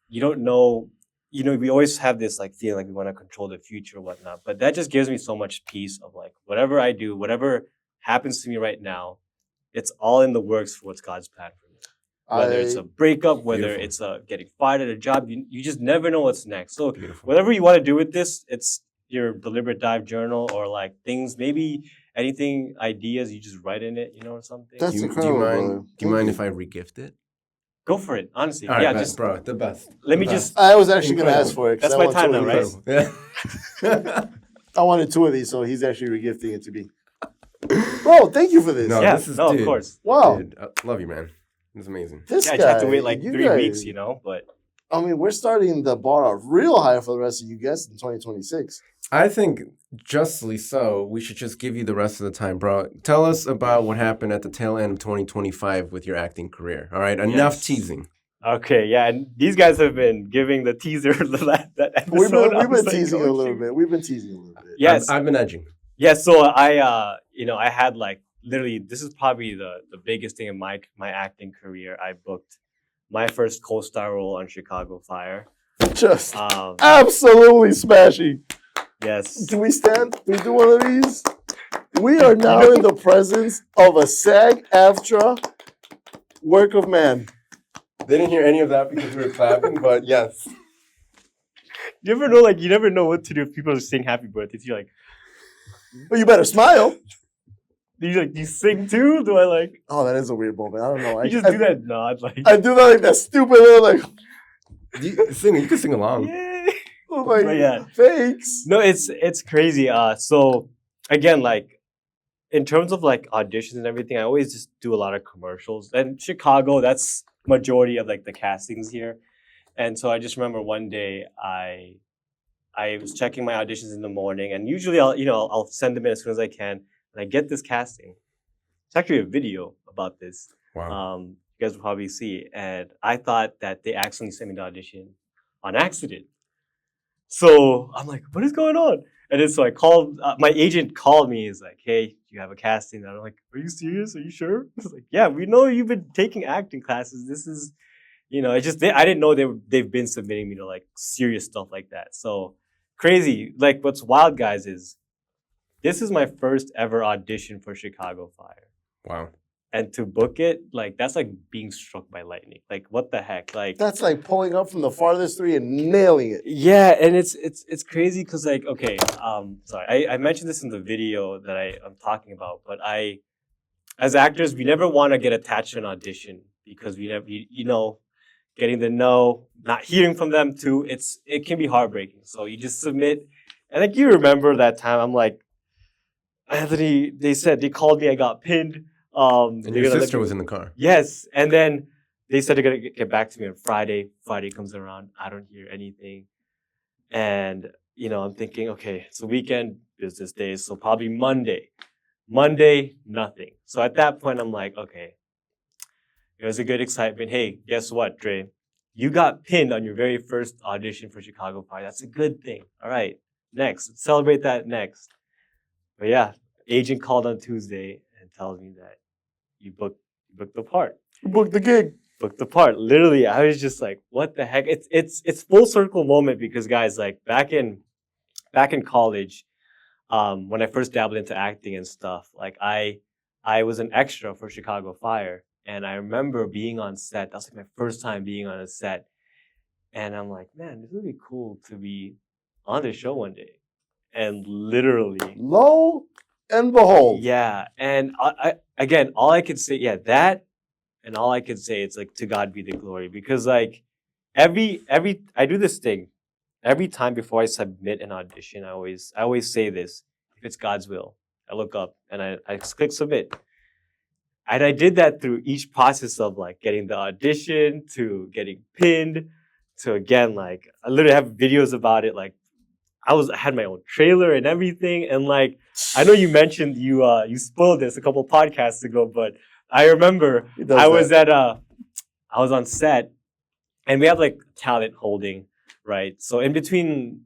You don't know. We always have this like feeling like we want to control the future or whatnot, but that just gives me so much peace of like whatever I do, whatever happens to me right now, it's all in the works for what's God's plan for me. Whether it's a breakup, whether Beautiful. it's a getting fired at a job, you just never know what's next. So Beautiful. whatever you want to do with this, it's your deliberate dive journal or like things, maybe anything, ideas, you just write in it, or something. That's Do you incredible, mind? brother. Do you Thank mind you. if I regift it? Go for it, honestly. All right, Yeah, best, just bro, the best. let the me best. just. I was actually going to Incredible. ask for it. 'cause That's I my want time two of now, these. right? Yeah. I wanted two of these, so he's actually regifting it to me. Bro, thank you for this. No, Yeah, this is no, dude, of course. Wow. Dude, I love you, man. It's amazing. This Yeah, I guy, just have to wait like you 3 guys- weeks, but I mean, we're starting the bar out real high for the rest of you guys in 2026. I think justly so. We should just give you the rest of the time, bro. Tell us about what happened at the tail end of 2025 with your acting career. All right, enough Yes. teasing. okay, yeah. And these guys have been giving the teaser that episode. We've been, I we've was been like, teasing oh, a little shoot. bit. We've been teasing a little bit. Yes, I've been edging. yeah. So I had like literally, this is probably the biggest thing in my acting career. I booked my first co-star role on Chicago Fire. Just Um, absolutely smashing. yes. Can we stand? Can we do one of these? We are now in the presence of a SAG-AFTRA work of man. They didn't hear any of that because we were clapping, but yes. You never know what to do if people are saying happy birthday. You're like, But you better smile. do you sing too? Do I like? Oh, that is a weird moment. I don't know. You just do that nod like. I do that like that stupid little like, You can sing along. Yay. oh my But yeah. thanks. No, it's crazy. So again, like in terms of like auditions and everything, I always just do a lot of commercials. And Chicago, that's majority of like the castings here. And so I just remember one day I was checking my auditions in the morning, and usually I'll send them in as soon as I can, and I get this casting. It's actually a video about this. Wow. You guys will probably see. And I thought that they accidentally sent me the audition on accident. So I'm like, what is going on? And then so I called, my agent called me. He's like, hey, you have a casting. And I'm like, are you serious? Are you sure? He's like, yeah, we know you've been taking acting classes. This is, I didn't know they've been submitting me to like serious stuff like that. So crazy. Like what's wild, guys, is this is my first ever audition for Chicago Fire. Wow. And to book it, like that's like being struck by lightning. Like what the heck? Like That's like pulling up from the farthest three and nailing it. yeah, and it's crazy because like okay, sorry, I mentioned this in the video that I'm talking about, but as actors we never want to get attached to an audition because we never getting the no, not hearing from them too. It can be heartbreaking. So you just submit, and like you remember that time, I'm like, Anthony, they called me, I got pinned. And they're your gonna let sister me- was in the car. Yes, and then they said they're gonna get back to me on Friday. Friday comes around, I don't hear anything, and I'm thinking, okay, it's a weekend, business days, so probably Monday. Monday, nothing. So at that point, I'm like, okay, it was a good excitement. Hey, guess what, Dre? You got pinned on your very first audition for Chicago Fire. That's a good thing. All right, next, let's celebrate that next. But yeah, agent called on Tuesday and tells me that you booked the part. Book the gig. Booked the part. Literally, I was just like, what the heck? It's full circle moment because guys, like back in college, when I first dabbled into acting and stuff, like I was an extra for Chicago Fire. And I remember being on set. That was like my first time being on a set. And I'm like, man, this would be cool to be on the show one day. And literally, Lo and behold. yeah. And I again, all I could say, yeah, that and all I can say is like to God be the glory, because like every I do this thing every time before I submit an audition. I always say this: if it's God's will, I look up and I click submit. And I did that through each process of like getting the audition to getting pinned to, again, like I literally have videos about it. Like I had my own trailer and everything. And like I know you mentioned you spoiled this a couple podcasts ago, but I remember I was on set and we have like talent holding, right? So in between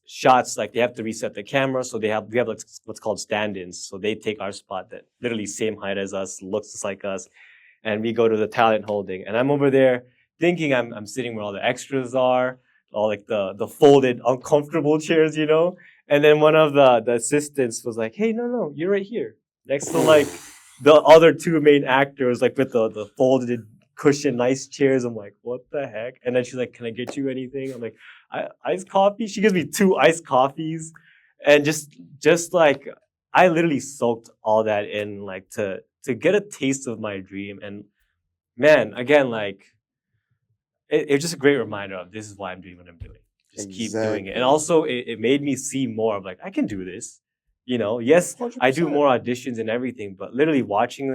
shots, like they have to reset the camera, so we have like what's called stand-ins. So they take our spot that literally same height as us, looks just like us, and we go to the talent holding. And I'm over there thinking I'm sitting where all the extras are, all like the folded uncomfortable chairs, you know. And then one of the assistants was like, "Hey, no, you're right here, next to like the other two main actors, like with the folded cushion, nice chairs." I'm like, what the heck? And then she's like, "Can I get you anything?" I'm like, iced coffee. She gives me 2 iced coffees, and just like I literally soaked all that in, like to get a taste of my dream. And man, again, like it's just a great reminder of this is why I'm doing what I'm doing. Just keep doing it. And also, it made me see more of like I can do this. You know, yes, 100%. I do more auditions and everything, but literally watching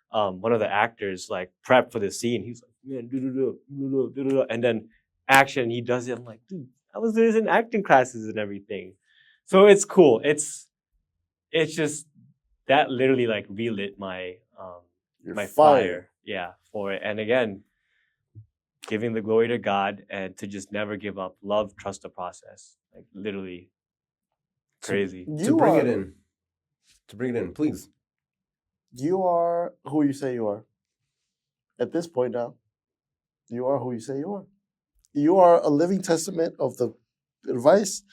one of the actors like prep for the scene, he's like, "Man, do," and then action, he does it. I'm like, dude, I was doing this in acting classes and everything. So it's cool. It's just that literally like relit my You're my fire. yeah, for it. And again, giving the glory to God and to just never give up. Love, trust the process. Like literally crazy. To bring it in, please. You are who you say you are. At this point now, you are who you say you are. You are a living testament of the advice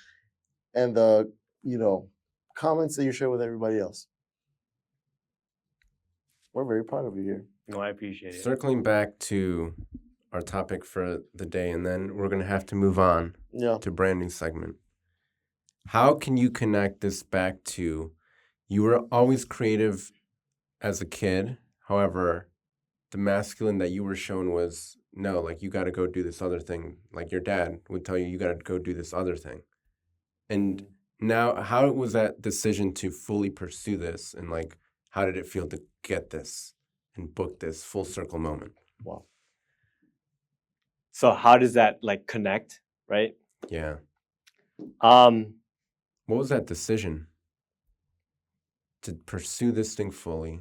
and the, comments that you share with everybody else. We're very proud of you here. No, I appreciate it. Circling back to our topic for the day, and then we're going to have to move on Yeah. to brand new segment. How can you connect this back to you were always creative as a kid, however, the masculine that you were shown was no, like you got to go do this other thing. Like your dad would tell you, you got to go do this other thing. And now, how was that decision to fully pursue this? And like, how did it feel to get this and book this full circle moment? Wow. So how does that like connect, right? Yeah. Um, What was that decision to pursue this thing fully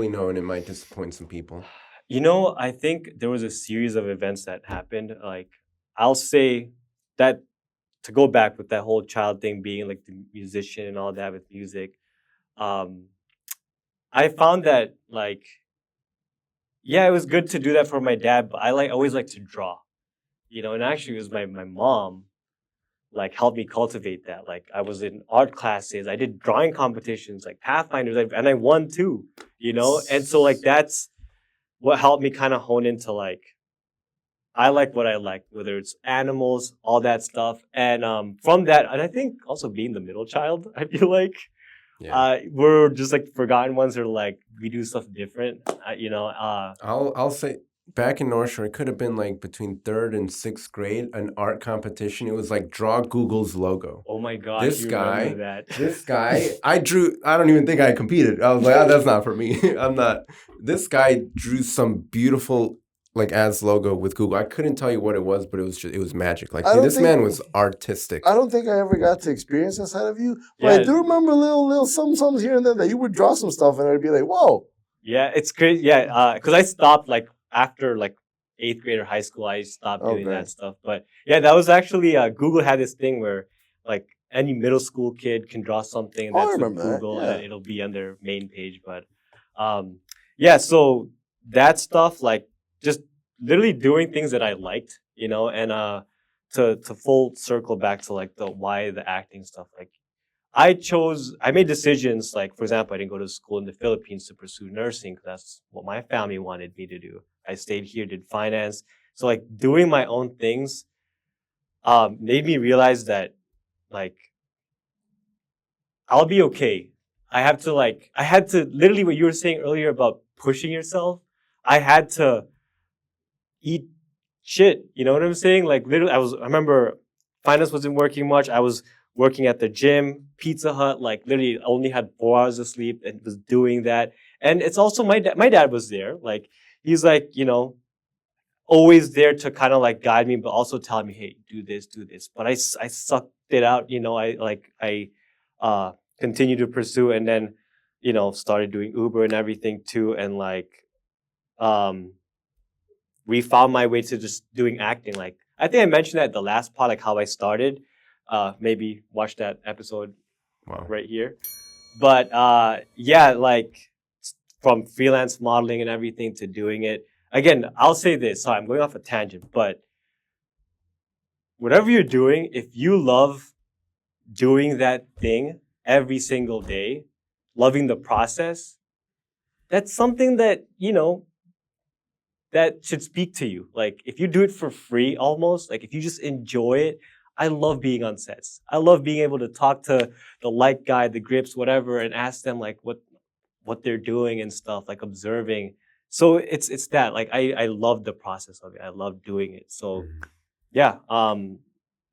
knowing it might disappoint some people? I think there was a series of events that happened. Like, I'll say that to go back with that whole child thing, being like the musician and all that with music, I found that like, yeah, it was good to do that for my dad, but I always like to draw, and actually it was my mom like helped me cultivate that. Like I was in art classes, I did drawing competitions like Pathfinders, and I won too, and so like that's what helped me kind of hone into like I like what I like, whether it's animals, all that stuff. And from that, and I think also being the middle child, I feel like we're just like forgotten ones that are like we do stuff different. I'll say back in North Shore, it could have been like between 3rd and 6th grade, an art competition. It was like draw Google's logo. Oh my gosh, this you guy, remember that. This guy, I don't even think I competed. I was like, that's not for me. I'm not. This guy drew some beautiful like ads logo with Google. I couldn't tell you what it was, but it was magic. Like this man was artistic. I don't think I ever got to experience that side of you, but I do remember little some here and there that you would draw some stuff and I'd be like, whoa. Yeah, it's crazy. Yeah, because I stopped like after like 8th grade or high school, I stopped doing that stuff. But yeah, that was actually Google had this thing where like any middle school kid can draw something, and that's with Google, and it'll be on their main page. But so that stuff, like just literally doing things that I liked, and to full circle back to like the acting stuff, like I made decisions, like, for example, I didn't go to school in the Philippines to pursue nursing because that's what my family wanted me to do. I stayed here, did finance. So, like, doing my own things made me realize that, like, I'll be okay. I had to, literally what you were saying earlier about pushing yourself. I had to eat shit. You know what I'm saying? Like literally, I remember finance wasn't working much. I was working at the gym, Pizza Hut, like literally only had 4 hours of sleep and was doing that. And it's also my dad. My dad was there. Like he's like, always there to kind of like guide me, but also tell me, hey, do this, do this. But I sucked it out. I continued to pursue and then, started doing Uber and everything too. And like, we found my way to just doing acting. Like, I think I mentioned that at the last pod, like how I started. Maybe watch that episode right here. But yeah, like from freelance modeling and everything to doing it. Again, I'll say this. Sorry, I'm going off a tangent, but whatever you're doing, if you love doing that thing every single day, loving the process, that's something that, that should speak to you. Like if you do it for free almost, like if you just enjoy it, I love being on sets. I love being able to talk to the light guy, the grips, whatever, and ask them like what they're doing and stuff, like observing. So it's that. Like I love the process of it. I love doing it. So yeah,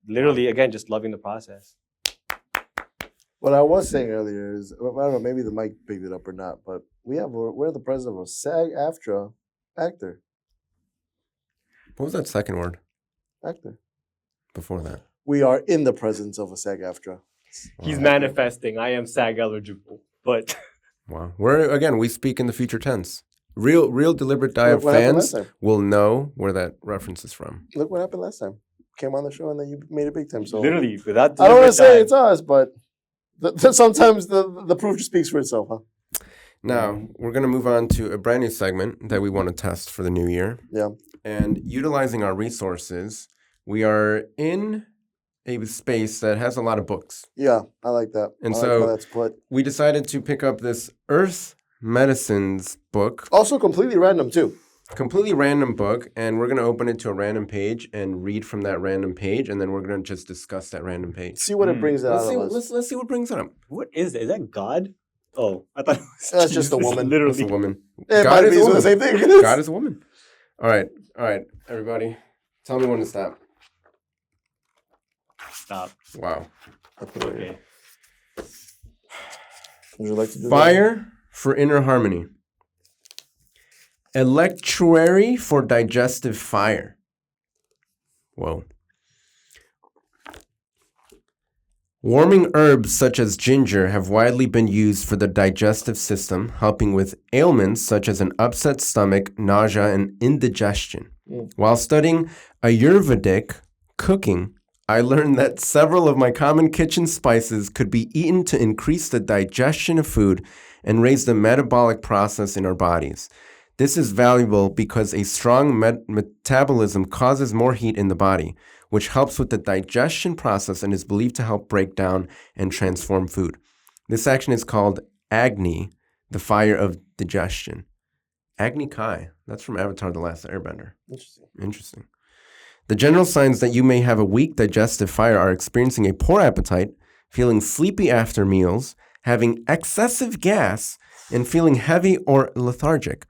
literally again, just loving the process. What I was saying earlier is, I don't know, maybe the mic picked it up or not, but we're the president of a SAG-AFTRA actor. What was that second word? Actor. Before that. We are in the presence of a SAG-AFTRA. He's manifesting. I am SAG eligible, but wow. We speak in the future tense. Real deliberate dive fans will know where that reference is from. Look what happened last time. Came on the show and then you made it big time. So literally, without I don't want to say it's us, but sometimes the proof just speaks for itself, huh? Now, we're going to move on to a brand new segment that we want to test for the new year. Yeah. And utilizing our resources, we are in a space that has a lot of books. Yeah, I like that. And I so like how that's put. We decided to pick up this Earth Medicines book. Also completely random, too. Completely random book, and we're going to open it to a random page and read from that random page, and then we're going to just discuss that random page. See what it brings out of us. Let's see what brings it up. What is that? Is that God? Oh, I thought it was that's just a woman. Literally. It's a woman. God is a woman. The same thing. God is a woman. All right, everybody. Tell me when to stop. Stop. Wow. Okay. Would you like to do Fire for inner harmony. Electuary for digestive fire. Whoa. Warming herbs such as ginger have widely been used for the digestive system, helping with ailments such as an upset stomach, nausea, and indigestion. While studying Ayurvedic cooking, I learned that several of my common kitchen spices could be eaten to increase the digestion of food and raise the metabolic process in our bodies. This is valuable because a strong metabolism causes more heat in the body, which helps with the digestion process and is believed to help break down and transform food. This action is called Agni, the fire of digestion. Agni Kai, that's from Avatar: The Last Airbender. Interesting. The general signs that you may have a weak digestive fire are experiencing a poor appetite, feeling sleepy after meals, having excessive gas, and feeling heavy or lethargic.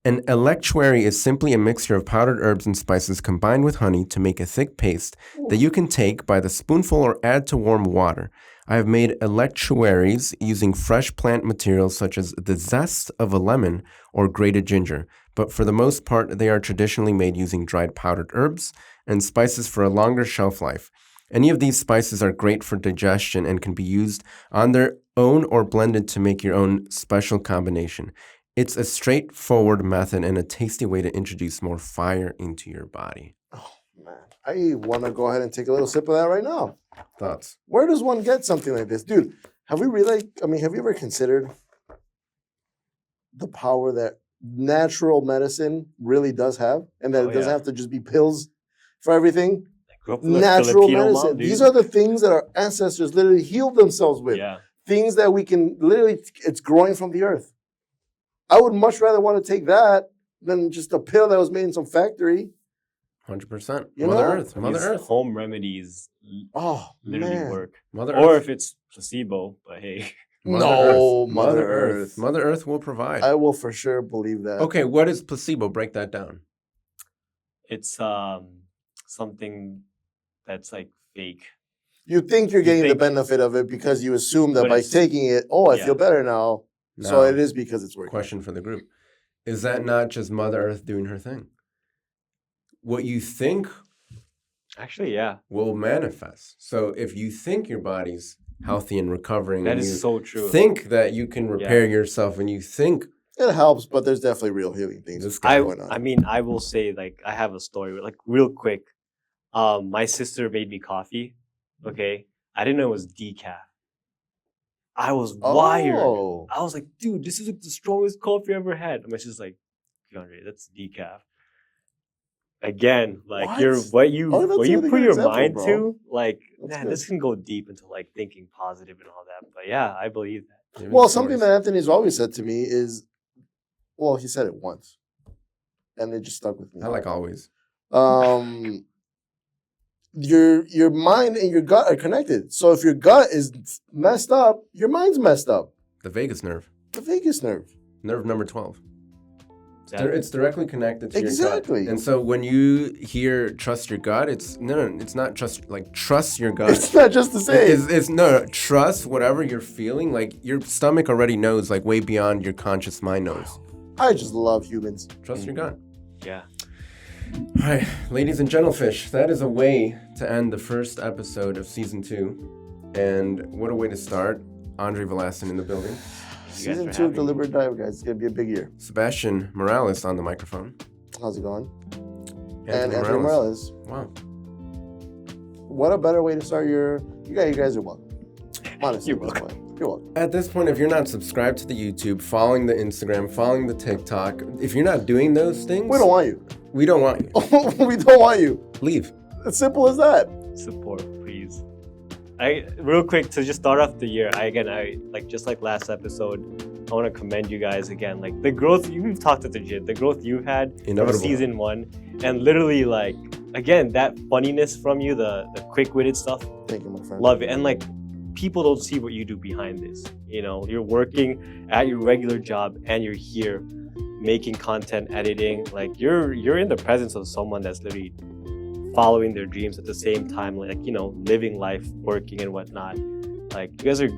An electuary is simply a mixture of powdered herbs and spices combined with honey to make a thick paste that you can take by the spoonful or add to warm water. I have made electuaries using fresh plant materials such as the zest of a lemon or grated ginger, but for the most part, they are traditionally made using dried powdered herbs and spices for a longer shelf life. Any of these spices are great for digestion and can be used on their own or blended to make your own special combination. It's a straightforward method and a tasty way to introduce more fire into your body. Oh, man. I want to go ahead and take a little sip of that right now. Thoughts? Where does one get something like this? Dude, have you ever considered the power that natural medicine really does have? And that it doesn't have to just be pills for everything? Natural medicine. These are the things that our ancestors literally healed themselves with. Yeah. Things that we can literally, it's growing from the earth. I would much rather want to take that than just a pill that was made in some factory. 100%. You Mother know? Earth. Mother Earth. Home remedies literally work. Mother or Earth. if it's placebo, but hey. No, Mother Earth. Mother Earth will provide. I will for sure believe that. Okay, what is placebo? Break that down. It's something that's like fake. You think you're getting the think- benefit of it because you assume that But by it's- taking it, I yeah. feel better now. So Now, it is because it's working. question for the group. Is that not just Mother Earth doing her thing? What you think Actually, yeah, will manifest. So if you think your body's healthy and recovering, that and is you so true. think that you can repair yourself, and you think It helps, but there's definitely real healing things This going on. I mean, I will say, like, I have a story, like, real quick. My sister made me coffee. Okay, I didn't know it was decaf. I was wired. Oh. I was like, dude, this is like the strongest coffee I ever had. And my sister's like, Andre, that's decaf. Again, like What? what you Oh, that's what a you really put good your example, mind bro. to, like, That's man, good. this can go deep into like thinking positive and all that. But yeah, I believe that. Even Well, something stories. that Anthony's always said to me is, well, he said it once, and it just stuck with me. I like always. Your mind and your gut are connected. So if your gut is messed up, your mind's messed up. The vagus nerve, The vagus nerve. nerve number 12. That- It's directly connected to your Exactly. gut. And so when you hear trust your gut, it's it's not trust your gut. It's not just the same. It's no, trust whatever you're feeling. Like your stomach already knows, like way beyond your conscious mind knows. I just love humans. Trust your gut. Yeah. All right, ladies and gentlefish, that is a way to end the first episode of season 2. And what a way to start. Andrei Villasin in the building. You guys Season for 2 of having me. Deliberate Dive, guys. It's gonna be a big year. Sebastian Morales on the microphone. How's it going? Anthony Anthony Morales. Wow. What a better way to start your. You guys are welcome. Honestly, You're at this point. You're welcome. At this point, if you're not subscribed to the YouTube, following the Instagram, following the TikTok, if you're not doing those things, We don't want you. we don't want you. We don't want you. Leave. It's simple as that. Support, please. Real quick to just start off the year. I like just like last episode, I want to commend you guys again. Like the growth we've talked at the gym, the growth you had from Inevitable. season 1, and literally like again that funniness from you, the quick-witted stuff. Thank you, my friend. Love it. And like people don't see what you do behind this. You know, you're working at your regular job and you're here making content, editing. Like you're in the presence of someone that's literally following their dreams at the same time, like, you know, living life, working and whatnot. Like you guys are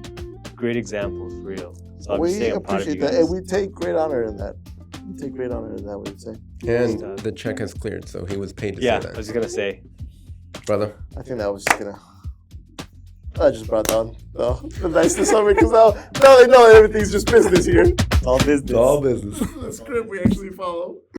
great examples, for real. So I'm just We saying I'm proud of you appreciate that, guys. and we take great honor in that. We take great honor in that. What you say? And the check has cleared, so he was paid to Yeah, say I that. was just gonna say. Brother, I think that was just gonna. I just brought down the niceness of it because now they know everything's just business here. It's all business. all business. The script we actually follow.